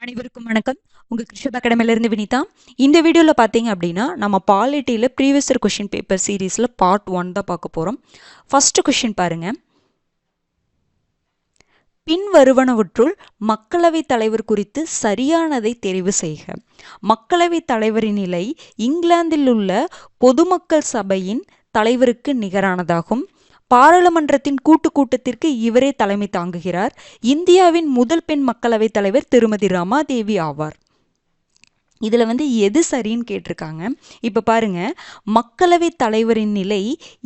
அனைவருக்கும் வணக்கம். உங்கள் கிருஷப் அகாடமிலேருந்து வினிதா. இந்த வீடியோவில் பார்த்தீங்க அப்படின்னா நம்ம பாலிட்டியில் ப்ரீவியஸ் இயர் கொஷின் பேப்பர் சீரீஸில் பார்ட் 1 தான் பார்க்க போகிறோம். ஃபஸ்ட்டு கொஷின் பாருங்கள். பின்வருவனவற்றுள் மக்களவைத் தலைவர் குறித்து சரியானதை தெரிவு செய்க. மக்களவைத் தலைவரின் நிலை இங்கிலாந்தில் உள்ள பொதுமக்கள் சபையின் தலைவருக்கு நிகரானதாகும். பாராளுமன்றத்தின் கூட்டத்திற்கு இவரே தலைமை தாங்குகிறார். இந்தியாவின் முதல் பெண் மக்களவைத் தலைவர் திருமதி ரமாதேவி ஆவார். இதில் எது சரின்னு கேட்டிருக்காங்க. இப்போ பாருங்க, மக்களவைத் தலைவரின் நிலை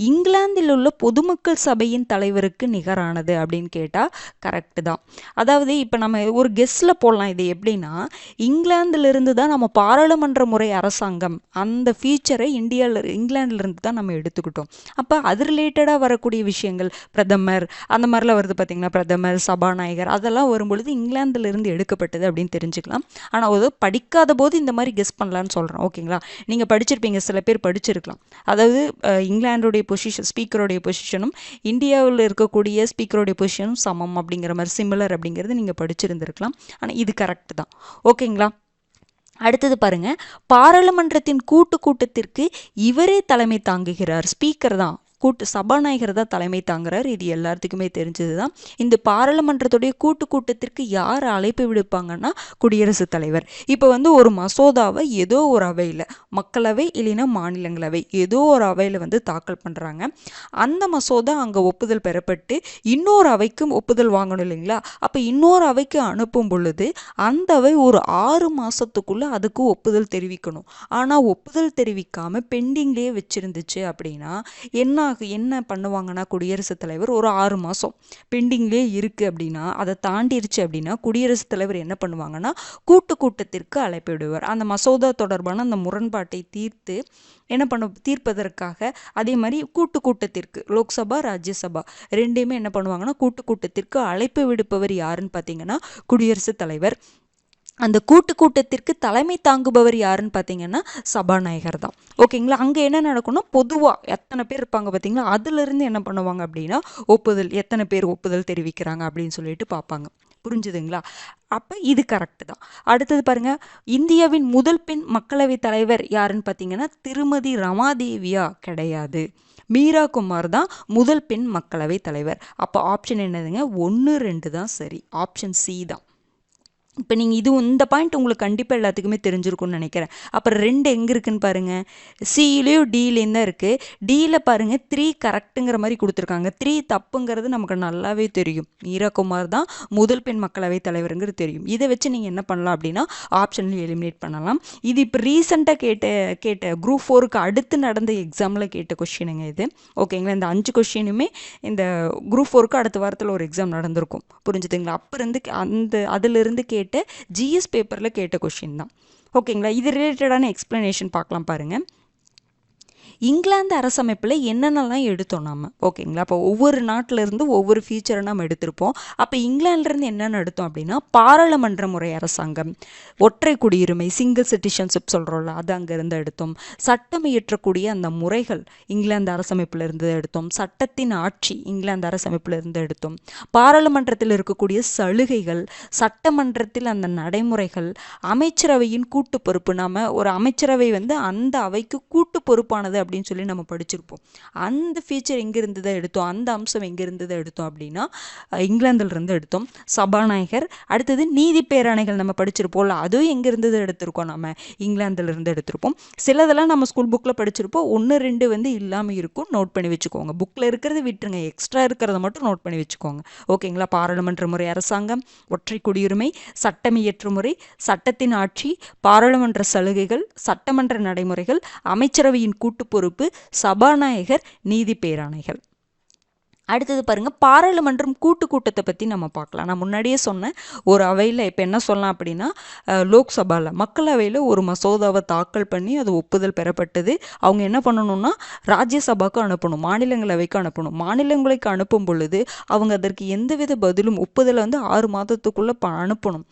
இங்கிலாந்தில் உள்ள பொதுமக்கள் சபையின் தலைவருக்கு நிகரானது அப்படின்னு கேட்டால் கரெக்டு தான். அதாவது இப்போ நம்ம ஒரு கெஸ்ஸில் போடலாம். இது எப்படின்னா, இங்கிலாந்திலிருந்து தான் நம்ம பாராளுமன்ற முறை அரசாங்கம் அந்த ஃபீச்சரை இங்கிலாந்திலிருந்து தான் நம்ம எடுத்துக்கிட்டோம். அப்போ அது ரிலேட்டடாக வரக்கூடிய விஷயங்கள், பிரதமர் அந்த மாதிரிலாம் வருது பார்த்தீங்கன்னா, பிரதமர், சபாநாயகர் அதெல்லாம் வரும்பொழுது இங்கிலாந்திலிருந்து எடுக்கப்பட்டது அப்படின்னு தெரிஞ்சுக்கலாம். ஆனால் அது படிக்காத போது இந்த மாதிரி கெஸ் பண்ணலான்னு சொல்கிறேன். ஓகேங்களா? நீங்கள் படிச்சிருப்பீங்க, சில பேர் படிச்சிருக்கலாம். அதாவது இங்கிலாந்துடைய பொசிஷன், ஸ்பீக்கருடைய பொசிஷனும் இந்தியாவில் இருக்கக்கூடிய ஸ்பீக்கருடைய பொசிஷனும் சமம் அப்படிங்கிற மாதிரி, சிமிலர் அப்படிங்கிறது நீங்கள் படிச்சிருந்துருக்கலாம். ஆனால் இது கரெக்ட் தான். ஓகேங்களா? அடுத்தது பாருங்க, பாராளுமன்றத்தின் கூட்டத்திற்கு இவரே தலைமை தாங்குகிறார். ஸ்பீக்கர் தான், சபாநாயகர் தான் தலைமை தாங்குறார். இது எல்லாத்துக்குமே தெரிஞ்சது தான். இந்த பாராளுமன்றத்துடைய கூட்டத்திற்கு யார் அழைப்பு விடுப்பாங்கன்னா குடியரசுத் தலைவர். இப்போ ஒரு மசோதாவை ஏதோ ஒரு அவையில், மக்களவை இல்லைன்னா மாநிலங்களவை, ஏதோ ஒரு அவையில் தாக்கல் பண்ணுறாங்க. அந்த மசோதா அங்கே ஒப்புதல் பெறப்பட்டு இன்னொரு அவைக்கும் ஒப்புதல் வாங்கணும் இல்லைங்களா? அப்போ இன்னொரு அவைக்கு அனுப்பும் பொழுது அந்த அவை ஒரு 6 மாதத்துக்குள்ளே அதுக்கு ஒப்புதல் தெரிவிக்கணும். ஆனால் ஒப்புதல் தெரிவிக்காமல் பெண்டிங்லேயே வச்சுருந்துச்சு அப்படின்னா என்ன பண்ணுவாங்கன்னா, குடியரசுத் தலைவர் ஒரு 6 மாதம் பெண்டிங்லேயே இருக்குது அப்படின்னா, அதை தாண்டிருச்சு அப்படின்னா குடியரசுத் தலைவர் என்ன பண்ணுவாங்கன்னா கூட்டத்திற்கு அழைப்பு விடுவார். அந்த மசோதா தொடர்பான அந்த முரண்பாட்டை தீர்ப்பதற்காக அதே மாதிரி கூட்டத்திற்கு லோக்சபா, ராஜ்யசபா ரெண்டையுமே என்ன பண்ணுவாங்கன்னா கூட்டத்திற்கு அழைப்பு விடுப்பவர் யாருன்னு பார்த்தீங்கன்னா குடியரசுத் தலைவர். அந்த கூட்டத்திற்கு தலைமை தாங்குபவர் யாருன்னு பார்த்தீங்கன்னா சபாநாயகர் தான். ஓகேங்களா? அங்கே என்ன நடக்கும்னா, பொதுவாக எத்தனை பேர் இருப்பாங்க பார்த்தீங்களா, அதுலேருந்து என்ன பண்ணுவாங்க அப்படின்னா எத்தனை பேர் ஒப்புதல் தெரிவிக்கிறாங்க அப்படின்னு சொல்லிட்டு பார்ப்பாங்க. புரிஞ்சுதுங்களா? அப்போ இது கரெக்டு தான். அடுத்தது பாருங்க, இந்தியாவின் முதல் பெண் மக்களவைத் தலைவர் யாருன்னு பார்த்தீங்கன்னா திருமதி ரமாதேவியா கிடையாது. மீரா குமார் தான் முதல் பெண் மக்களவைத் தலைவர். அப்போ ஆப்ஷன் என்னதுங்க? 1, 2 தான் சரி. ஆப்ஷன் சி தான். இப்போ நீங்கள் இந்த பாயிண்ட் உங்களுக்கு கண்டிப்பாக எல்லாத்துக்குமே தெரிஞ்சிருக்கும்னு நினைக்கிறேன். அப்புறம் 2 எங்கே இருக்குன்னு பாருங்கள், சியிலையும் டியிலையும் தான் இருக்குது. டியில் பாருங்கள் 3 கரெக்டுங்கிற மாதிரி கொடுத்துருக்காங்க. 3 தப்புங்கிறது நமக்கு நல்லாவே தெரியும். மீரா குமார் தான் முதல் பெண் மக்களவை தலைவருங்கிறது தெரியும். இதை வச்சு நீங்கள் என்ன பண்ணலாம் அப்படின்னா ஆப்ஷனில் எலிமினேட் பண்ணலாம். இது இப்போ ரீசெண்டாக கேட்ட குரூப் 4க்கு அடுத்து நடந்த எக்ஸாமில் கேட்ட கொஷினுங்க இது. ஓகேங்களா? இந்த 5 கொஷினுமே இந்த குரூப் 4க்கு அடுத்த வாரத்தில் ஒரு எக்ஸாம் நடந்திருக்கும். புரிஞ்சுதுங்களா? அப்போ இருந்து அதிலிருந்து ஜிஎஸ் பேப்பரில் கேட்ட கொஷின் தான். ஓகேங்களா? இது ரிலேட்டடான எக்ஸ்பிளனேஷன் பார்க்கலாம் பாருங்கள். இங்கிலாந்து அரசமைப்பில் என்னென்னலாம் எடுத்தோம் நம்ம. ஓகேங்களா? அப்போ ஒவ்வொரு நாட்டிலேருந்து ஒவ்வொரு ஃபீச்சரை நம்ம எடுத்திருப்போம். அப்போ இங்கிலாந்துலேருந்து என்னென்ன எடுத்தோம் அப்படின்னா பாராளுமன்ற முறை அரசாங்கம், ஒற்றை குடியுரிமை, சிங்கிள் சிட்டிசன்ஷிப் சொல்கிறோம்ல, அது அங்கேருந்து எடுத்தோம். சட்டம் இயற்றக்கூடிய அந்த முறைகள் இங்கிலாந்து அரசமைப்பில் இருந்து எடுத்தோம். சட்டத்தின் ஆட்சி இங்கிலாந்து அரசமைப்பில் இருந்து எடுத்தோம். பாராளுமன்றத்தில் இருக்கக்கூடிய சலுகைகள், சட்டமன்றத்தில் அந்த நடைமுறைகள், அமைச்சரவையின் கூட்டு பொறுப்பு. நாம் ஒரு அமைச்சரவை அந்த அவைக்கு கூட்டு பொறுப்பானது அப்படின்னு சொல்லி நம்ம படிச்சிருப்போம். அந்த ஃபீச்சர் எங்கே இருந்ததை எடுத்தோம், அந்த அம்சம் எங்கே இருந்ததை எடுத்தோம் அப்படின்னா இங்கிலாந்துல இருந்து எடுத்தோம். சபாநாயகர், அடுத்தது நீதி பேராணைகள் நம்ம படிச்சிருப்போம்ல, அதுவும் எங்கே இருந்ததை எடுத்திருக்கோம், நம்ம இங்கிலாந்துல இருந்து எடுத்திருப்போம். சிலதெல்லாம் நம்ம ஸ்கூல் புக்கில் படிச்சிருப்போம். 1, 2 இல்லாமல் இருக்கும். நோட் பண்ணி வச்சுக்கோங்க. புக்கில் இருக்கிறத விட்டுருங்க, எக்ஸ்ட்ரா இருக்கிறத மட்டும் நோட் பண்ணி வச்சுக்கோங்க. ஓகேங்களா? பாராளுமன்ற முறை அரசாங்கம், ஒற்றை குடியுரிமை, சட்டம் இயற்று முறை, சட்டத்தின் ஆட்சி, பாராளுமன்ற சலுகைகள், சட்டமன்ற நடைமுறைகள், அமைச்சரவையின் கூட்டு பொறுப்பு, சபாநாயகர், நீதி பேராணைகள். அடுத்தது பாருங்க, பாராளுமன்றம் கூட்டத்தை பற்றி நம்ம பார்க்கலாம். நான் முன்னாடியே சொன்னேன், ஒரு அவையில் இப்போ என்ன சொல்லலாம் அப்படின்னா லோக்சபாவில், மக்களவையில் ஒரு மசோதாவை தாக்கல் பண்ணி அது ஒப்புதல் பெறப்பட்டது. அவங்க என்ன பண்ணணும்னா ராஜ்யசபாவுக்கு அனுப்பணும், மாநிலங்களவைக்கு அனுப்பணும். மாநிலங்களுக்கு அனுப்பும் பொழுது அவங்க அதற்கு எந்தவித பதிலும், ஒப்புதலை 6 மாதத்துக்குள்ளே அனுப்பணும்.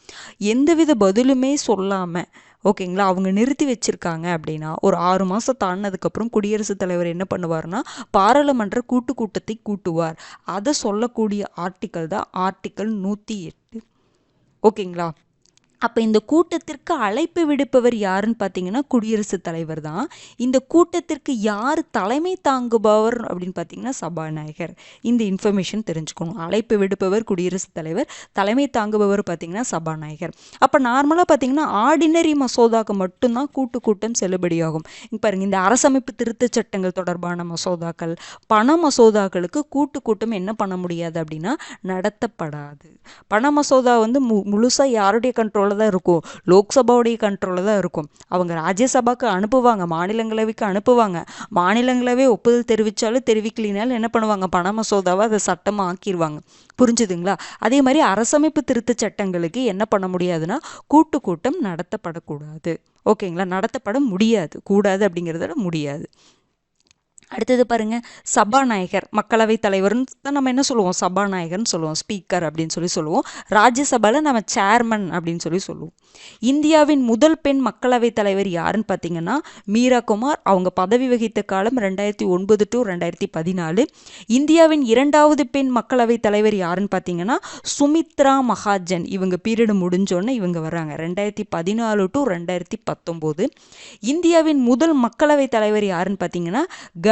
எந்தவித பதிலுமே சொல்லாமல், ஓகேங்களா, அவங்க நிறுத்தி வச்சிருக்காங்க அப்படின்னா ஒரு 6 மாதம் தாண்டினதுக்கப்புறம் குடியரசுத் தலைவர் என்ன பண்ணுவார்னா பாராளுமன்ற கூட்டத்தை கூட்டுவார். அதை சொல்லக்கூடிய ஆர்டிக்கல் தான் ஆர்டிக்கல் 108. ஓகேங்களா? அப்போ இந்த கூட்டத்திற்கு அழைப்பு விடுப்பவர் யாருன்னு பார்த்தீங்கன்னா குடியரசுத் தலைவர் தான். இந்த கூட்டத்திற்கு யார் தலைமை தாங்குபவர் அப்படின்னு பார்த்தீங்கன்னா சபாநாயகர். இந்த இன்ஃபர்மேஷன் தெரிஞ்சுக்கணும். அழைப்பு விடுப்பவர் குடியரசுத் தலைவர், தலைமை தாங்குபவர் பார்த்தீங்கன்னா சபாநாயகர். அப்போ நார்மலாக பார்த்தீங்கன்னா ஆர்டினரி மசோதாக்கு மட்டும்தான் கூட்டம் செல்லுபடியாகும். இங்கே பாருங்கள், இந்த அரசமைப்பு திருத்த சட்டங்கள் தொடர்பான மசோதாக்கள், பண மசோதாக்களுக்கு கூட்டம் என்ன பண்ண முடியாது அப்படின்னா நடத்தப்படாது. பண மசோதா வந்து முழுசாக யாருடைய கண்ட்ரோலில் தான் இருக்கும், லோக்சபாவுடைய கண்ட்ரோலில் தான் இருக்கும். அவங்க ராஜ்யசபாக்கு அனுப்புவாங்க, மாநிலங்களவைக்கு அனுப்புவாங்க. மாநிலங்களவை ஒப்புதல் தெரிவித்தாலும் தெரிவிக்கலினாலும் என்ன பண்ணுவாங்க, பண மசோதாவை அதை சட்டமாக ஆக்கிடுவாங்க. புரிஞ்சுதுங்களா? அதே மாதிரி அரசமைப்பு திருத்த சட்டங்களுக்கு என்ன பண்ண முடியாதுன்னா கூட்டம் நடத்தப்படக்கூடாது. ஓகேங்களா? நடத்தப்பட முடியாது, கூடாது அப்படிங்கிறத முடியாது. அடுத்தது பாருங்க, சபாநாயகர், மக்களவை தலைவர்னு தான் நம்ம என்ன சொல்லுவோம், சபாநாயகர்னு சொல்லுவோம், ஸ்பீக்கர் அப்படின்னு சொல்லுவோம். ராஜ்யசபாவில் நம்ம சேர்மன் அப்படின்னு சொல்லுவோம். இந்தியாவின் முதல் பெண் மக்களவை தலைவர் யாருன்னு பார்த்தீங்கன்னா மீரா குமார். அவங்க பதவி வகித்த காலம் 2009 to 2014. இந்தியாவின் இரண்டாவது பெண் மக்களவை தலைவர் யாருன்னு பார்த்தீங்கன்னா சுமித்ரா மகாஜன். இவங்க பீரியடு முடிஞ்சோன்னே இவங்க வர்றாங்க 2014 to 2019. இந்தியாவின் முதல் மக்களவை தலைவர் யாருன்னு பார்த்தீங்கன்னா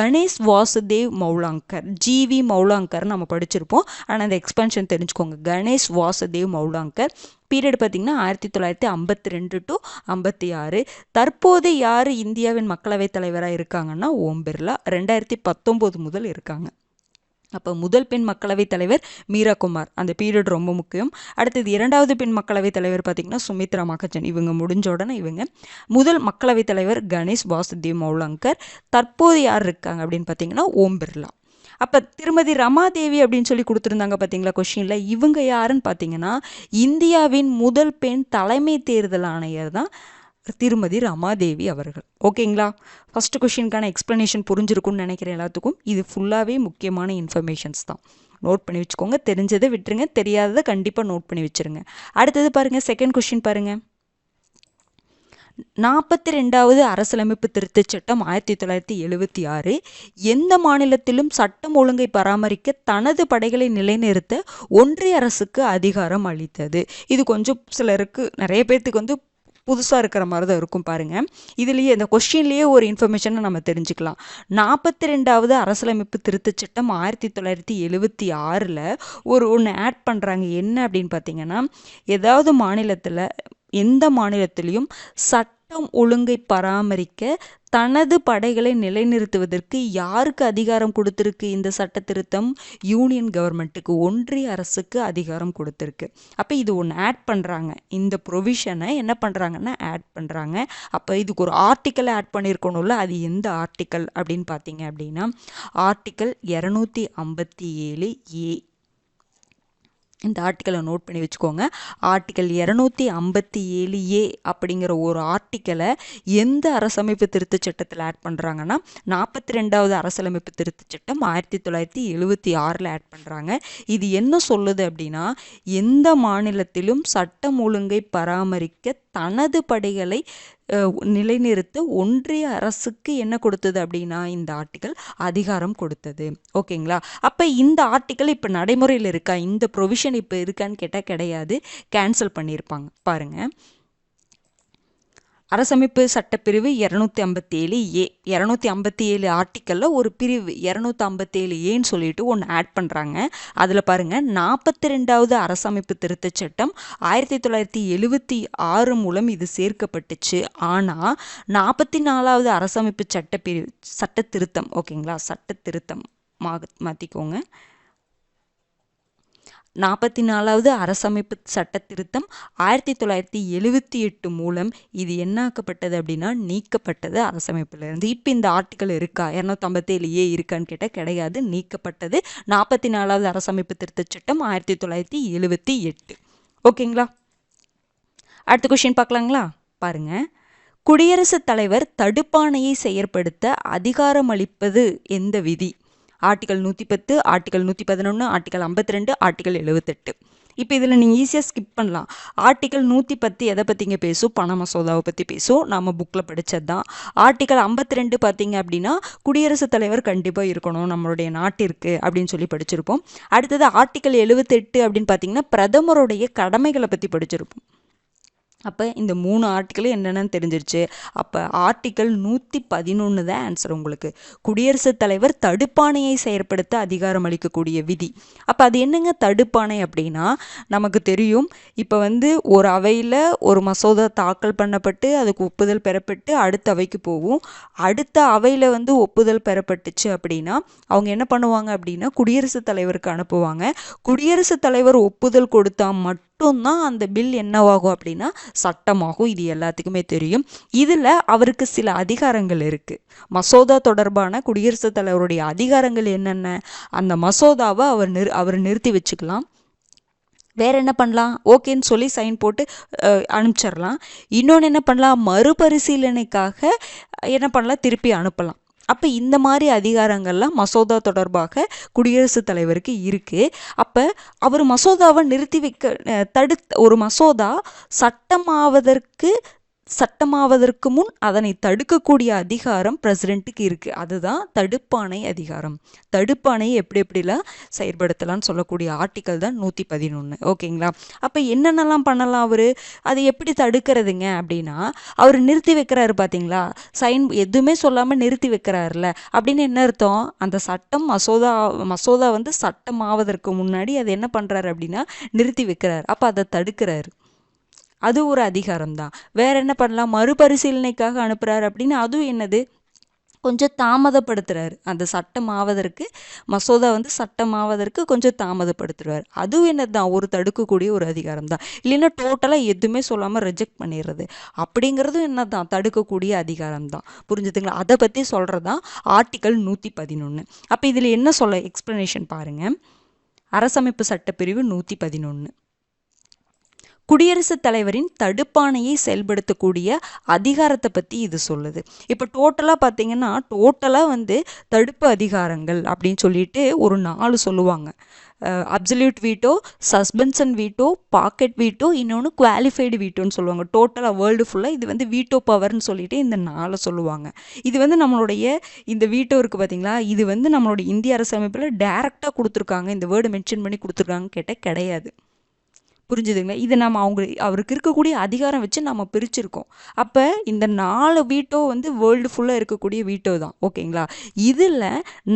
கணேஷ் வாசுதேவ் மௌலாங்கர். ஜிவி மௌலாங்கர் நம்ம படிச்சிருப்போம், ஆனால் அந்த எக்ஸ்பென்ஷன் தெரிஞ்சுக்கோங்க. கணேஷ் வாசுதேவ் மௌலாங்கர். பீரியட் பார்த்தீங்கன்னா 1952 to 56. தற்போது யார் இந்தியாவின் மக்களவை தலைவராக இருக்காங்கன்னா ஓம் பிர்லா. 2019 முதல் இருக்காங்க. அப்போ முதல் பெண் மக்களவை தலைவர் மீரா குமார், அந்த பீரியட் ரொம்ப முக்கியம். அடுத்தது இரண்டாவது பெண் மக்களவை தலைவர் பார்த்திங்கன்னா சுமித்ரா மகாஜன். இவங்க முடிஞ்ச உடனே இவங்க. முதல் மக்களவை தலைவர் கணேஷ் வாசுதேவ் மௌலாங்கர். தற்போது யார் இருக்காங்க அப்படின்னு பார்த்தீங்கன்னா ஓம் பிர்லா. அப்போ திருமதி ரமாதேவி அப்படின்னு சொல்லி கொடுத்துருந்தாங்க பார்த்தீங்களா கொஷினில். இவங்க யாருன்னு பார்த்தீங்கன்னா இந்தியாவின் முதல் பெண் தலைமை தேர்தல் ஆணையர் தான் திருமதி ரமாதேவி அவர்கள். ஓகேங்களா? ஃபர்ஸ்ட் கொஷினுக்கான எக்ஸ்ப்ளனேஷன் புரிஞ்சிருக்கும்னு நினைக்கிறேன் எல்லாத்துக்கும். இது ஃபுல்லாகவே முக்கியமான இன்ஃபர்மேஷன்ஸ் தான். நோட் பண்ணி வச்சுக்கோங்க. தெரிஞ்சதை விட்டுருங்க, தெரியாததை கண்டிப்பாக நோட் பண்ணி வச்சுருங்க. அடுத்தது பாருங்கள், செகண்ட் கொஷின் பாருங்கள். 42வது அரசியலமைப்பு திருத்தச் சட்டம் 1976 எந்த மாநிலத்திலும் சட்டம் ஒழுங்கை பராமரிக்க தனது படைகளை நிலைநிறுத்த ஒன்றிய அரசுக்கு அதிகாரம் அளித்தது. இது கொஞ்சம் சிலருக்கு, நிறைய பேர்த்துக்கு வந்து புதுசாக இருக்கிற மாதிரி தான் இருக்கும் பாருங்கள். இதுலேயே இந்த கொஸ்டின்லேயே ஒரு இன்ஃபர்மேஷனை நம்ம தெரிஞ்சுக்கலாம். 42வது அரசியலமைப்பு திருத்தச் சட்டம் 1976 ஒன்று ஆட் பண்ணுறாங்க. என்ன அப்படின்னு பார்த்தீங்கன்னா, ஏதாவது மாநிலத்தில், எந்த மாநிலத்திலையும் சட்டம் ஒழுங்கை பராமரிக்க தனது படைகளை நிலைநிறுத்துவதற்கு யாருக்கு அதிகாரம் கொடுத்துருக்கு இந்த சட்ட திருத்தம்? யூனியன் கவர்மெண்ட்டுக்கு, ஒன்றிய அரசுக்கு அதிகாரம் கொடுத்துருக்கு. அப்போ இது ஒன்று ஆட் பண்ணுறாங்க. இந்த ப்ரொவிஷனை என்ன பண்ணுறாங்கன்னா ஆட் பண்ணுறாங்க. அப்போ இதுக்கு ஒரு ஆர்டிக்கலை ஆட் பண்ணியிருக்கணும்ல, அது எந்த ஆர்டிக்கல் அப்படின்னு பார்த்தீங்க அப்படின்னா ஆர்டிக்கல் 257A. இந்த ஆர்டிக்கலை நோட் பண்ணி வச்சுக்கோங்க. ஆர்டிக்கல் 257A அப்படிங்கிற ஒரு ஆர்டிக்கலை எந்த அரசமைப்பு திருத்தச் சட்டத்தில் ஆட் பண்ணுறாங்கன்னா 42வது அரசியலமைப்பு திருத்தச் சட்டம் 1976 ஆட் பண்ணுறாங்க. இது என்ன சொல்லுது அப்படின்னா, எந்த மாநிலத்திலும் சட்டம் ஒழுங்கை பராமரிக்க தனது படைகளை நிலைநிறுத்த ஒன்றிய அரசுக்கு என்ன கொடுத்தது அப்படின்னா இந்த ஆர்டிக்கல் அதிகாரம் கொடுத்தது. ஓகேங்களா? அப்போ இந்த ஆர்டிக்கல் இப்போ நடைமுறையில் இருக்கா, இந்த ப்ரொவிஷன் இப்போ இருக்கான்னு கேட்டால் கிடையாது, கேன்சல் பண்ணியிருப்பாங்க. பாருங்கள், அரசமைப்பு சட்டப்பிரிவு 257A, 257 ஆர்டிக்கலில் ஒரு பிரிவு 257Aன்னு சொல்லிட்டு ஒன்று ஆட் பண்ணுறாங்க. அதில் பாருங்கள், 42வது அரசமைப்பு திருத்தச் சட்டம் 1976 மூலம் இது சேர்க்கப்பட்டுச்சு. ஆனால் 44வது அரசமைப்பு சட்ட திருத்தம், ஓகேங்களா, சட்ட திருத்தம் மாற்றிக்கோங்க. 44வது அரசமைப்பு சட்ட திருத்தம் 1978 மூலம் இது என்னாக்கப்பட்டது அப்படின்னா நீக்கப்பட்டது அரசமைப்பிலிருந்து. இப்போ இந்த ஆர்டிக்கல் இருக்கா, 257A இருக்கான்னு கேட்டால் கிடையாது, நீக்கப்பட்டது. 44வது அரசமைப்பு திருத்தச் சட்டம் 1978. ஓகேங்களா? அடுத்த கொஸ்டின் பார்க்கலாங்களா? பாருங்க, குடியரசுத் தலைவர் தடுப்பாணையை செயற்படுத்த அதிகாரம் அளிப்பது எந்த விதி? Article 110, article 111, article 52, article 78. இப்போ இதில் நீங்கள் ஈஸியாக ஸ்கிப் பண்ணலாம். ஆர்டிக்கல் 110 எதை பற்றிங்க பேசும்? பண மசோதாவை பற்றி பேசும், நம்ம புக்கில் படித்தது தான். ஆர்டிக்கல் 52 பார்த்தீங்க அப்படின்னா குடியரசுத் தலைவர் கண்டிப்பாக இருக்கணும் நம்மளுடைய நாட்டிற்கு அப்படின்னு சொல்லி படிச்சிருப்போம். அடுத்தது ஆர்டிக்கல் 78 அப்படின்னு பார்த்தீங்கன்னா பிரதமருடைய கடமைகளை பற்றி படிச்சிருப்போம். அப்போ இந்த 3 ஆர்டிக்கிளும் என்னென்னு தெரிஞ்சிருச்சு. அப்போ ஆர்டிக்கல் 111 தான் ஆன்சர் உங்களுக்கு. குடியரசுத் தலைவர் தடுப்பாணையை செயற்படுத்த அதிகாரம் அளிக்கக்கூடிய விதி. அப்போ அது என்னங்க தடுப்பாணை அப்படின்னா, நமக்கு தெரியும் இப்போ ஒரு அவையில் ஒரு மசோதா தாக்கல் பண்ணப்பட்டு அதுக்கு ஒப்புதல் பெறப்பட்டு அடுத்த அவைக்கு போகும். அடுத்த அவையில் ஒப்புதல் பெறப்பட்டுச்சு அப்படின்னா அவங்க என்ன பண்ணுவாங்க அப்படின்னா குடியரசுத் தலைவருக்கு அனுப்புவாங்க. குடியரசுத் தலைவர் ஒப்புதல் கொடுத்தா மட்டும்தான் அந்த பில் என்னவாகும் அப்படின்னா சட்டமாகும். இது எல்லாத்துக்குமே தெரியும். இதில் அவருக்கு சில அதிகாரங்கள் இருக்குது. மசோதா தொடர்பான குடியரசுத் தலைவருடைய அதிகாரங்கள் என்னென்ன, அந்த மசோதாவை அவர் நிறுத்தி வச்சுக்கலாம். வேற என்ன பண்ணலாம், ஓகேன்னு சொல்லி சைன் போட்டு அனுப்பிச்சிடலாம். இன்னொன்று என்ன பண்ணலாம், மறுபரிசீலனைக்காக என்ன பண்ணலாம், திருப்பி அனுப்பலாம். அப்போ இந்த மாதிரி அதிகாரங்கள்லாம் மசோதா தொடர்பாக குடியரசுத் தலைவருக்கு இருக்குது. அப்போ அவர் மசோதாவை நிறுத்தி வைக்க ஒரு மசோதா சட்டமாவதற்கு முன் அதனை தடுக்கக்கூடிய அதிகாரம் பிரசிடென்ட்டுக்கு இருக்குது. அதுதான் தடுப்பாணை அதிகாரம். தடுப்பாணை எப்படிலாம் செயல்படுத்தலாம்னு சொல்லக்கூடிய ஆர்டிக்கல் தான் 111. ஓகேங்களா. அப்போ என்னென்னலாம் பண்ணலாம் அவர், அதை எப்படி தடுக்கிறதுங்க அப்படின்னா, அவர் நிறுத்தி வைக்கிறாரு பார்த்தீங்களா, சைன் எதுவுமே சொல்லாமல் நிறுத்தி வைக்கிறாருல, அப்படின்னு என்ன அர்த்தம், அந்த சட்டம் மசோதா சட்டமாவதற்கு முன்னாடி அதை என்ன பண்ணுறாரு அப்படின்னா நிறுத்தி வைக்கிறார். அப்போ அதை தடுக்கிறாரு. அது ஒரு அதிகாரம் தான். வேற என்ன பண்ணலாம், மறுபரிசீலனைக்காக அனுப்புறாரு அப்படின்னு அதுவும் என்னது, கொஞ்சம் தாமதப்படுத்துறாரு. அந்த சட்டமாவதற்கு மசோதா சட்டமாவதற்கு கொஞ்சம் தாமதப்படுத்துறாரு. அதுவும் என்னதான் ஒரு தடுக்கக்கூடிய ஒரு அதிகாரம் தான். இல்லைன்னா டோட்டலாக எதுவுமே சொல்லாமல் ரிஜெக்ட் பண்ணிடுறது அப்படிங்கிறதும் என்னதான் தடுக்கக்கூடிய அதிகாரம் தான். புரிஞ்சுதுங்களா. அதை பற்றி சொல்கிறதான் ஆர்டிக்கல் 111. அப்போ இதில் என்ன சொல்ல எக்ஸ்பிளனேஷன் பாருங்கள். அரசமைப்பு சட்டப்பிரிவு 111 குடியரசுத் தலைவரின் தடுப்பாணையை செயல்படுத்தக்கூடிய அதிகாரத்தை பற்றி இது சொல்லுது. இப்போ டோட்டலாக பார்த்தீங்கன்னா தடுப்பு அதிகாரங்கள் அப்படின்னு சொல்லிட்டு ஒரு 4 சொல்லுவாங்க. Absolute veto, suspension veto, pocket veto, இன்னொன்று குவாலிஃபைடு வீட்டோன்னு சொல்லுவாங்க. டோட்டலாக வேர்ல்டு ஃபுல்லாக இது வீட்டோ பவர்னு சொல்லிட்டு இந்த 4 சொல்லுவாங்க. இது நம்மளுடைய இந்த வீட்டோ இருக்குது பார்த்தீங்களா, இது நம்மளுடைய இந்திய அரசமைப்பில் டைரெக்டாக கொடுத்துருக்காங்க. இந்த வேர்டு மென்ஷன் பண்ணி கொடுத்துருக்காங்கன்னு கேட்டால் கிடையாது. புரிஞ்சுதுங்களா. இது நம்ம அவருக்கு இருக்கக்கூடிய அதிகாரம் வச்சு நம்ம பிரிச்சிருக்கோம். அப்போ இந்த 4 வீட்டோ வேர்ல்டு ஃபுல்லாக இருக்கக்கூடிய வீட்டோ தான். ஓகேங்களா. இதில்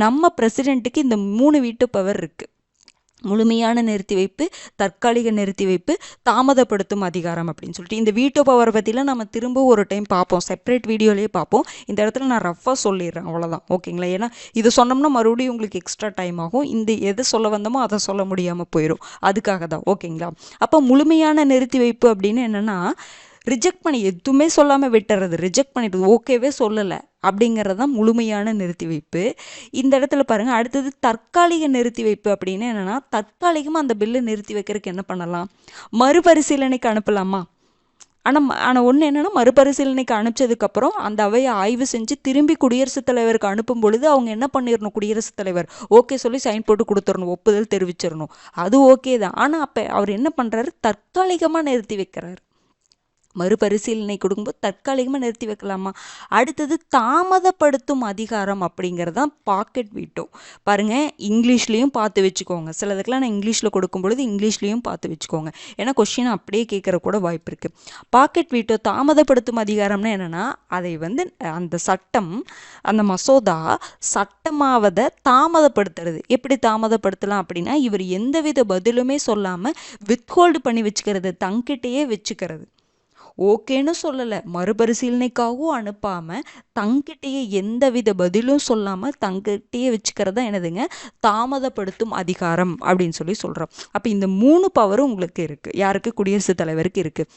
நம்ம பிரசிடெண்ட்டுக்கு இந்த 3 வீட்டோ பவர் இருக்குது. முழுமையான நிறுத்தி வைப்பு, தற்காலிக நிறுத்தி வைப்பு, தாமதப்படுத்தும் அதிகாரம் அப்படின்னு சொல்லிட்டு இந்த வீட்டோ பவரை பற்றிலாம் நம்ம திரும்ப ஒரு டைம் பார்ப்போம், செப்பரேட் வீடியோலேயே பார்ப்போம். இந்த இடத்துல நான் ரஃபாக சொல்லிடுறேன், அவ்வளோதான். ஓகேங்களா. ஏன்னா இது சொன்னோம்னா மறுபடியும் உங்களுக்கு எக்ஸ்ட்ரா டைம் ஆகும். இந்த எதை சொல்ல வந்தோமோ அதை சொல்ல முடியாமல் போயிடும். அதுக்காக தான். ஓகேங்களா. அப்போ முழுமையான நிறுத்தி வைப்பு அப்படின்னு என்னென்னா, ரிஜெக்ட் பண்ணி எதுவுமே சொல்லாமல் விட்டுறது, ரிஜெக்ட் பண்ணிட்டு ஓகேவே சொல்லலை அப்படிங்கிறது தான் முழுமையான நிறுத்தி வைப்பு. இந்த இடத்துல பாருங்கள். அடுத்தது தற்காலிக நிறுத்தி வைப்பு அப்படின்னு என்னென்னா, தற்காலிகமாக அந்த பில்லை நிறுத்தி வைக்கிறதுக்கு என்ன பண்ணலாம், மறுபரிசீலனைக்கு அனுப்பலாமா. ஆனால் ஒன்று என்னென்னா, மறுபரிசீலனைக்கு அனுப்பிச்சதுக்கப்புறம் அந்த அவையை ஆய்வு செஞ்சு திரும்பி குடியரசுத் தலைவருக்கு அனுப்பும் பொழுது அவங்க என்ன பண்ணிடணும், குடியரசுத் தலைவர் ஓகே சொல்லி சைன் போட்டு கொடுத்துடணும், ஒப்புதல் தெரிவிச்சிடணும். அது ஓகே தான். ஆனால் அப்போ அவர் என்ன பண்ணுறாரு, தற்காலிகமாக நிறுத்தி வைக்கிறார். மறுபரிசீலனை கொடுக்கும்போது தற்காலிகமாக நிறுத்தி வைக்கலாமா. அடுத்தது தாமதப்படுத்தும் அதிகாரம் அப்படிங்கிறது தான் பாக்கெட் வீட்டோ. பாருங்கள், இங்கிலீஷ்லேயும் பார்த்து வச்சுக்கோங்க. சிலதுக்கெல்லாம் நான் இங்கிலீஷில் கொடுக்கும் பொழுது இங்கிலீஷ்லேயும் பார்த்து வச்சுக்கோங்க. ஏன்னா கொஸ்டின் அப்படியே கேட்குற கூட வாய்ப்பு இருக்குது. பாக்கெட் வீட்டோ தாமதப்படுத்தும் அதிகாரம்னா என்னென்னா, அதை அந்த சட்டம், அந்த மசோதா சட்டமாவதை தாமதப்படுத்துறது. எப்படி தாமதப்படுத்தலாம் அப்படின்னா, இவர் எந்தவித பதிலுமே சொல்லாமல் வித்ஹோல்டு பண்ணி வச்சுக்கிறது, தங்கிட்டேயே வச்சுக்கிறது. ஓகேன்னு சொல்லலை, மறுபரிசீலனைக்காகவும் அனுப்பாமல் தங்கிட்டேயே எந்தவித பதிலும் சொல்லாமல் தங்கிட்டேயே வச்சுக்கிறது தான் என்னதுங்க, தாமதப்படுத்தும் அதிகாரம் அப்படின்னு சொல்கிறோம். அப்போ இந்த 3 பவரும் உங்களுக்கு இருக்குது. யாருக்கு, குடியரசுத் தலைவருக்கு இருக்குது.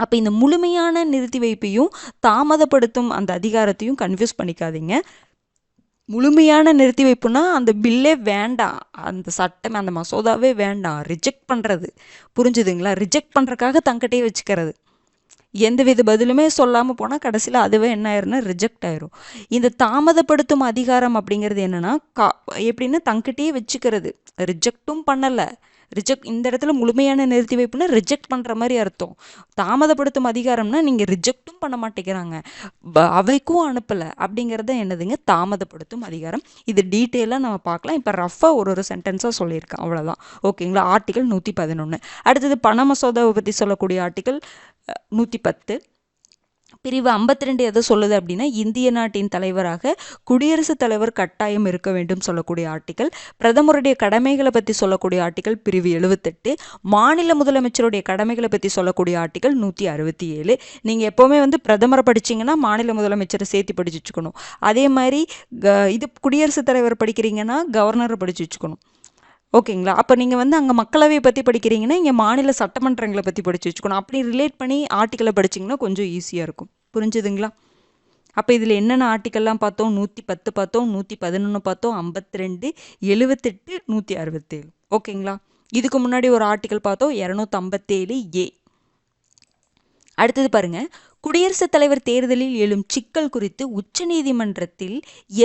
அப்போ இந்த முழுமையான நிறுத்தி வைப்பையும் தாமதப்படுத்தும் அந்த அதிகாரத்தையும் கன்ஃபியூஸ் பண்ணிக்காதீங்க. முழுமையான நிறுத்தி வைப்புனா அந்த பில்லே வேண்டாம், அந்த சட்டம் அந்த மசோதாவே வேண்டாம், ரிஜெக்ட் பண்ணுறது. புரிஞ்சுதுங்களா. ரிஜெக்ட் பண்ணுறதுக்காக தங்கிட்டே வச்சுக்கிறது, எந்தவித பதிலுமே சொல்லாமல் போனால் கடைசியில் அதுவே என்ன ஆயிரும்னா ரிஜெக்ட் ஆயிரும். இந்த தாமதப்படுத்தும் அதிகாரம் அப்படிங்கிறது என்னென்னா, எப்படின்னா தங்கிட்டே வச்சுக்கிறது, ரிஜெக்டும் பண்ணலை. இந்த இடத்துல முழுமையான நிறுத்தி வைப்புனா ரிஜெக்ட் பண்ணுற மாதிரி அர்த்தம். தாமதப்படுத்தும் அதிகாரம்னா நீங்கள் ரிஜெக்டும் பண்ண மாட்டேங்கிறாங்க, அவைக்கும் அனுப்பலை அப்படிங்கிறத என்னதுங்க, தாமதப்படுத்தும் அதிகாரம். இது டீட்டெயிலாக நம்ம பார்க்கலாம். இப்போ ரஃபாக ஒரு சென்டென்ஸாக சொல்லியிருக்கேன், அவ்வளோதான். ஓகேங்களா. ஆர்டிக்கல் 111. அடுத்தது பண மசோதாவை பற்றி சொல்லக்கூடிய ஆர்டிக்கல் 110. பிரிவு 52 எதை சொல்லுது அப்படின்னா இந்திய நாட்டின் தலைவராக குடியரசுத் தலைவர் கட்டாயம் இருக்க வேண்டும் சொல்லக்கூடிய ஆர்டிக்கல். பிரதமருடைய கடமைகளை பற்றி சொல்லக்கூடிய ஆர்டிக்கல் பிரிவு 78. மாநில முதலமைச்சருடைய கடமைகளை பற்றி சொல்லக்கூடிய ஆர்டிக்கல் 167. நீங்கள் எப்போவுமே வந்து பிரதமரை படிச்சிங்கன்னா மாநில முதலமைச்சரை சேர்த்து படிச்சு வச்சுக்கணும். அதே மாதிரி இது குடியரசுத் தலைவர் படிக்கிறீங்கன்னா கவர்னரை படித்து வச்சுக்கணும். ஓகேங்களா? அப்போ நீங்கள் வந்து அங்கே மக்களவையை பற்றி படிக்கிறீங்கன்னா இங்கே மாநில சட்டமன்றங்களை பற்றி படித்து வச்சுக்கணும். அப்படி ரிலேட் பண்ணி ஆர்டிக்கலை படிச்சிங்கன்னா கொஞ்சம் ஈஸியாக இருக்கும். புரிஞ்சுதுங்களா? அப்போ இதில் என்னென்ன ஆர்டிக்கல்லாம் பார்த்தோம்? 110 பார்த்தோம், 111 பார்த்தோம், 52, 78, 167. ஓகேங்களா? இதுக்கு முன்னாடி ஒரு ஆர்டிக்கல் பார்த்தோம் 257A. அடுத்தது பாருங்க, குடியரசுத் தலைவர் தேர்தலில் எழும் சிக்கல் குறித்து உச்சநீதிமன்றத்தில்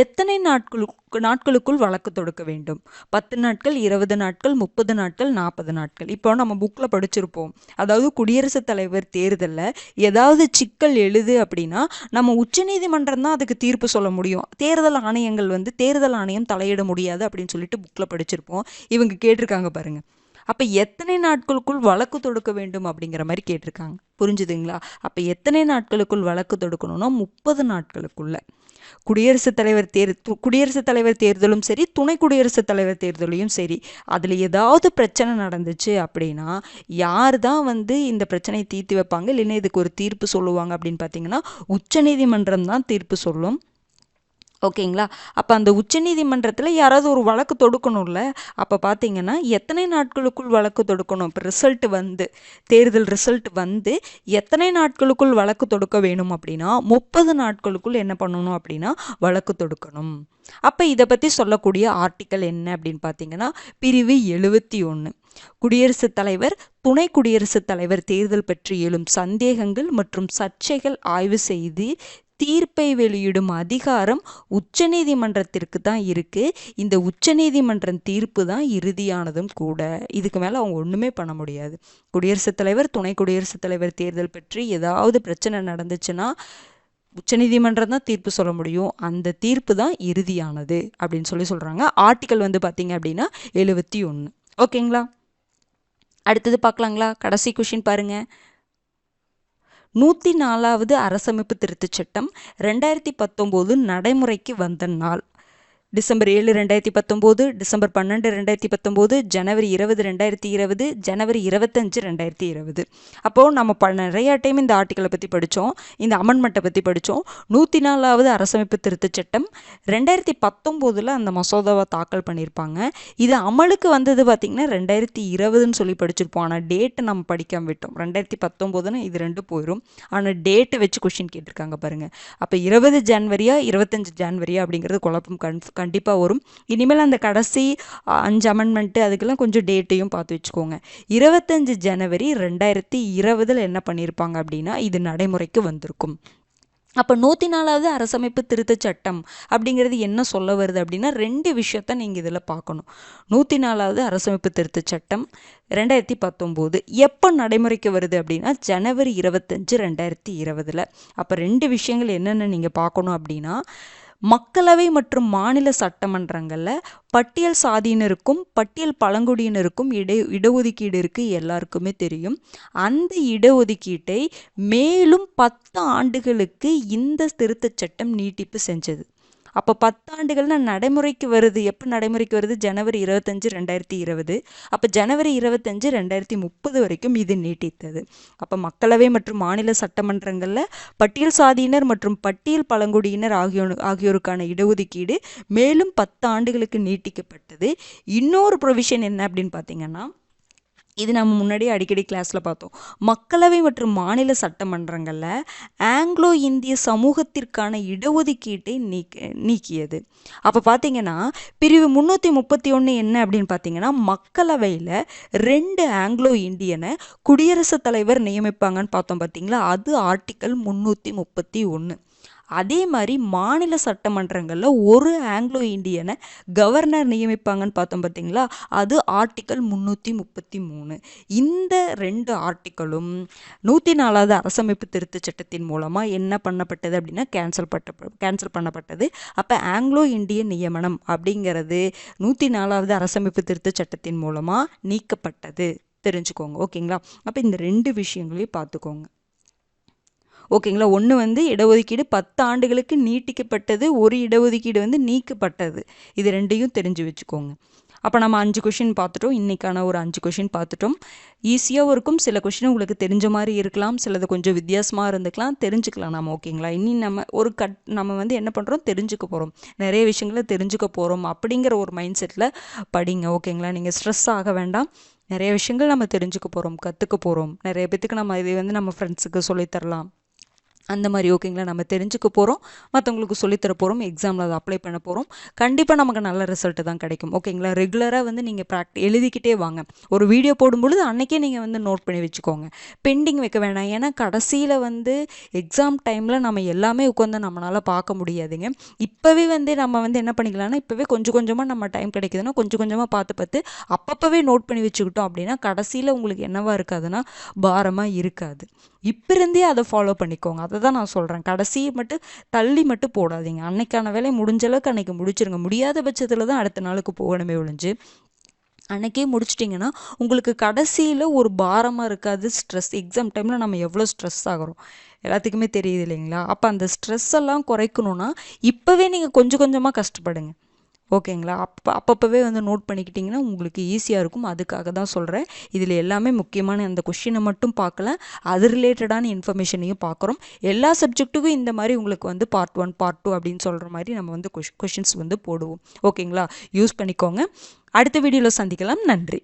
எத்தனை நாட்களுக்குள் வழக்கு தொடுக்க வேண்டும்? 10 நாட்கள், 20 நாட்கள், 30 நாட்கள், 40 நாட்கள். இப்போ நம்ம புக்கில் படிச்சிருப்போம். அதாவது குடியரசுத் தலைவர் தேர்தலில் ஏதாவது சிக்கல் எழுது அப்படின்னா நம்ம உச்சநீதிமன்றம் தான் அதுக்கு தீர்ப்பு சொல்ல முடியும். தேர்தல் ஆணையங்கள் வந்து தேர்தல் ஆணையம் தலையிட முடியாது அப்படின்னு சொல்லிட்டு புக்கில் படிச்சிருப்போம். இவங்க கேட்டிருக்காங்க பாருங்க. அப்போ எத்தனை நாட்களுக்குள் வழக்கு தொடுக்க வேண்டும் அப்படிங்கிற மாதிரி கேட்டிருக்காங்க. புரிஞ்சுதுங்களா? அப்போ எத்தனை நாட்களுக்குள் வழக்கு தொடுக்கணும்னா 30 நாட்களுக்குள்ள. குடியரசுத் தலைவர் தேர்தலும் சரி, துணை குடியரசுத் தலைவர் தேர்தலையும் சரி, அதில் ஏதாவது பிரச்சனை நடந்துச்சு அப்படின்னா யார் தான் வந்து இந்த பிரச்சனையை தீர்த்து வைப்பாங்க, இல்லைன்னா இதுக்கு ஒரு தீர்ப்பு சொல்லுவாங்க அப்படின்னு பார்த்தீங்கன்னா உச்சநீதிமன்றம் தான் தீர்ப்பு சொல்லும். ஓகேங்களா? அப்போ அந்த உச்சநீதிமன்றத்தில் யாராவது ஒரு வழக்கு தொடுக்கணும்ல. அப்போ பார்த்தீங்கன்னா எத்தனை நாட்களுக்குள் வழக்கு தொடுக்கணும்? இப்போ தேர்தல் ரிசல்ட் வந்து எத்தனை நாட்களுக்குள் வழக்கு தொடுக்க வேணும் அப்படின்னா 30 நாட்களுக்குள் என்ன பண்ணணும் அப்படின்னா வழக்கு தொடுக்கணும். அப்போ இதை பற்றி சொல்லக்கூடிய ஆர்டிக்கல் என்ன அப்படின்னு பார்த்தீங்கன்னா பிரிவு 71. குடியரசுத் தலைவர், துணை குடியரசுத் தலைவர் தேர்தல் பற்றி எழும் சந்தேகங்கள் மற்றும் சர்ச்சைகள் ஆய்வு செய்து தீர்ப்பை வெளியிடும் அதிகாரம் உச்சநீதிமன்றத்திற்கு தான் இருக்கு. இந்த உச்சநீதிமன்றம் தீர்ப்பு தான் இறுதியானதும் கூட. இதுக்கு மேலே அவங்க ஒன்றுமே பண்ண முடியாது. குடியரசுத் தலைவர், துணை குடியரசுத் தலைவர் தேர்தல் பற்றி ஏதாவது பிரச்சனை நடந்துச்சுன்னா உச்சநீதிமன்றம் தான் தீர்ப்பு சொல்ல முடியும். அந்த தீர்ப்பு தான் இறுதியானது அப்படின்னு சொல்கிறாங்க. ஆர்டிக்கல் வந்து பார்த்தீங்க அப்படின்னா 71. ஓகேங்களா? அடுத்தது பார்க்கலாங்களா? கடைசி கொஷின் பாருங்க. 104வது அரசமைப்பு திருத்தச் சட்டம் 2019 நடைமுறைக்கு வந்த நாள் டிசம்பர் 7, 2019, டிசம்பர் 12, 2019, ஜனவரி 20, 2020, ஜனவரி 25, 2020. அப்போது நம்ம நிறையா டைம் இந்த ஆர்டிக்கலை பற்றி படித்தோம், இந்த அமெண்ட்மெண்ட்டை பற்றி படித்தோம். 104வது அரசமைப்பு திருத்தச் சட்டம் 2019 அந்த மசோதாவை தாக்கல் பண்ணியிருப்பாங்க. இது அமலுக்கு வந்தது பார்த்திங்கன்னா 2020ன்னு சொல்லி படிச்சிருப்போம். ஆனால் டேட்டு நம்ம படிக்காமல் விட்டோம். 2019ன்னு இது ரெண்டு போயிடும். ஆனால் டேட்டு வச்சு கொஷின் கேட்டிருக்காங்க பாருங்கள். அப்போ 20 ஜனவரியா 25 ஜனவரியா அப்படிங்கிறது குழப்பம் கண்டிப்பாக வரும். இனிமேல் அந்த கடைசி 5 அமெண்ட்மெண்ட்டு அதுக்கெல்லாம் கொஞ்சம் டேட்டையும் பார்த்து வச்சுக்கோங்க. 25 ஜனவரி 2020 என்ன பண்ணியிருப்பாங்க அப்படின்னா இது நடைமுறைக்கு வந்திருக்கும். அப்போ 104வது அரசமைப்பு திருத்தச் சட்டம் அப்படிங்கிறது என்ன சொல்ல வருது அப்படின்னா 2 விஷயத்த நீங்கள் இதில் பார்க்கணும். 104வது அரசமைப்பு திருத்தச் சட்டம் 2019 எப்போ நடைமுறைக்கு வருது அப்படின்னா ஜனவரி 25, 2020. அப்போ 2 விஷயங்கள் என்னென்ன நீங்கள் பார்க்கணும் அப்படின்னா மக்களவை மற்றும் மாநில சட்டமன்றங்களில் பட்டியல் சாதியினருக்கும் பட்டியல் பழங்குடியினருக்கும் இடஒதுக்கீடு இருக்குது, எல்லாருக்குமே தெரியும். அந்த இடஒதுக்கீட்டை மேலும் 10 ஆண்டுகளுக்கு இந்த திருத்தச் சட்டம் நீட்டிப்பு செஞ்சது. அப்போ 10 ஆண்டுகள்னா நடைமுறைக்கு வருது. எப்போ நடைமுறைக்கு வருது? ஜனவரி 25, 2020. அப்போ ஜனவரி 25, 2030 வரைக்கும் இது நீட்டித்தது. அப்போ மக்களவை மற்றும் மாநில சட்டமன்றங்களில் பட்டியல் சாதியினர் மற்றும் பட்டியல் பழங்குடியினர் ஆகியோருக்கான இடஒதுக்கீடு மேலும் 10 ஆண்டுகளுக்கு நீட்டிக்கப்பட்டது. இன்னொரு ப்ரொவிஷன் என்ன அப்படின்னு பார்த்தீங்கன்னா இது நம்ம முன்னாடியே அடிக்கடி கிளாஸில் பார்த்தோம். மக்களவை மற்றும் மாநில சட்டமன்றங்களில் ஆங்கிலோ இந்திய சமூகத்திற்கான இடஒதுக்கீட்டை நீக்கியது. அப்போ பார்த்தீங்கன்னா பிரிவு 331 என்ன அப்படின்னு பார்த்தீங்கன்னா மக்களவையில் 2 ஆங்கிலோ இந்தியனை குடியரசுத் தலைவர் நியமிப்பாங்கன்னு பார்த்தோம் பார்த்தீங்களா, அது ஆர்டிக்கல் 331. அதே மாதிரி மாநில சட்டமன்றங்களில் 1 ஆங்கிலோ இந்தியனை கவர்னர் நியமிப்பாங்கன்னு பார்த்தோம் பார்த்தீங்களா, அது ஆர்டிக்கல் 333. இந்த 2 ஆர்டிக்கலும் 104வது அரசமைப்பு திருத்தச் சட்டத்தின் மூலமாக என்ன பண்ணப்பட்டது அப்படின்னா கேன்சல் பண்ணப்பட்டது. அப்போ ஆங்கிலோ இந்திய நியமனம் அப்படிங்கிறது 104வது அரசமைப்பு திருத்தச் சட்டத்தின் மூலமாக நீக்கப்பட்டது. தெரிஞ்சுக்கோங்க. ஓகேங்களா? அப்போ இந்த 2 விஷயங்களையும் பார்த்துக்கோங்க. ஓகேங்களா. ஒன்று வந்து இடஒதுக்கீடு 10 ஆண்டுகளுக்கு நீட்டிக்கப்பட்டது, ஒரு இடஒதுக்கீடு வந்து நீக்கப்பட்டது. இது ரெண்டையும் தெரிஞ்சு வச்சுக்கோங்க. அப்போ நம்ம 5 கொஷின் பார்த்துட்டோம். இன்றைக்கான ஒரு 5 கொஷின் பார்த்துட்டோம். ஈஸியாகவும் இருக்கும், சில கொஷின் உங்களுக்கு தெரிஞ்ச மாதிரி இருக்கலாம், சிலது கொஞ்சம் வித்தியாசமாக இருந்துக்கலாம், தெரிஞ்சுக்கலாம் நம்ம. ஓகேங்களா. இனி நம்ம வந்து என்ன பண்ணுறோம், தெரிஞ்சுக்க போகிறோம், நிறைய விஷயங்களை தெரிஞ்சுக்க போகிறோம் அப்படிங்கிற ஒரு மைண்ட் செட்டில் படிங்க. ஓகேங்களா. நீங்கள் ஸ்ட்ரெஸ் ஆக வேண்டாம். நிறைய விஷயங்கள் நம்ம தெரிஞ்சுக்க போகிறோம், கற்றுக்க போகிறோம். நிறைய பேத்துக்கு நம்ம இதை வந்து நம்ம ஃப்ரெண்ட்ஸுக்கு சொல்லித்தரலாம், அந்த மாதிரி. ஓகேங்களா. நம்ம தெரிஞ்சுக்க போகிறோம், மற்றவங்களுக்கு சொல்லித்தர போகிறோம், எக்ஸாமில் அதை அப்ளை பண்ண போகிறோம். கண்டிப்பாக நமக்கு நல்ல ரிசல்ட்டு தான் கிடைக்கும். ஓகேங்களா. ரெகுலராக வந்து நீங்கள் எழுதிக்கிட்டே வாங்க. ஒரு வீடியோ போடும்பொழுது அன்றைக்கே நீங்கள் வந்து நோட் பண்ணி வச்சுக்கோங்க, பெண்டிங் வைக்க வேண்டாம். ஏன்னா கடைசியில் வந்து எக்ஸாம் டைமில் நம்ம எல்லாமே உட்காந்து நம்மளால் பார்க்க முடியாதுங்க. இப்போவே வந்து நம்ம வந்து என்ன பண்ணிக்கலாம்னா, இப்போவே கொஞ்சம் கொஞ்சமாக நம்ம டைம் கிடைக்குதுன்னா கொஞ்சம் கொஞ்சமாக பார்த்து அப்பப்போவே நோட் பண்ணி வச்சுக்கிட்டோம் அப்படின்னா கடைசியில் உங்களுக்கு என்னவா இருக்காதுன்னா பாரமாக இருக்காது. இப்போ இருந்தே அதை ஃபாலோ பண்ணிக்கோங்க. அதை தான் நான் சொல்கிறேன். கடைசியை மட்டும் தள்ளி மட்டும் போடாதீங்க. அன்னைக்கான வேலையை முடிஞ்ச அளவுக்கு அன்றைக்கி முடிச்சிருங்க. முடியாத பட்சத்தில் தான் அடுத்த நாளுக்கு போகணுமே ஒழிஞ்சு அன்றைக்கே முடிச்சிட்டிங்கன்னா உங்களுக்கு கடைசியில் ஒரு பாரமாக இருக்காது. ஸ்ட்ரெஸ் எக்ஸாம் டைமில் நம்ம எவ்வளோ ஸ்ட்ரெஸ் ஆகிறோம் எல்லாத்துக்குமே தெரியுது இல்லைங்களா. அப்போ அந்த ஸ்ட்ரெஸ் எல்லாம் குறைக்கணுன்னா இப்போவே நீங்கள் கொஞ்சம் கொஞ்சமாக கஷ்டப்படுங்க. ஓகேங்களா. அப்பப்போவே வந்து நோட் பண்ணிக்கிட்டிங்கன்னா உங்களுக்கு ஈஸியாக இருக்கும். அதுக்காக தான் சொல்கிறேன். இதில் எல்லாமே முக்கியமான அந்த கொஷினை மட்டும் பார்க்கல, அது ரிலேட்டடான இன்ஃபர்மேஷனையும் பார்க்குறோம். எல்லா சப்ஜெக்ட்டுக்கும் இந்த மாதிரி உங்களுக்கு வந்து பார்ட் 1 பார்ட் 2 அப்படின்னு சொல்கிற மாதிரி நம்ம வந்து கொஷின்ஸ் வந்து போடுவோம். ஓகேங்களா. யூஸ் பண்ணிக்கோங்க. அடுத்த வீடியோவில் சந்திக்கலாம். நன்றி.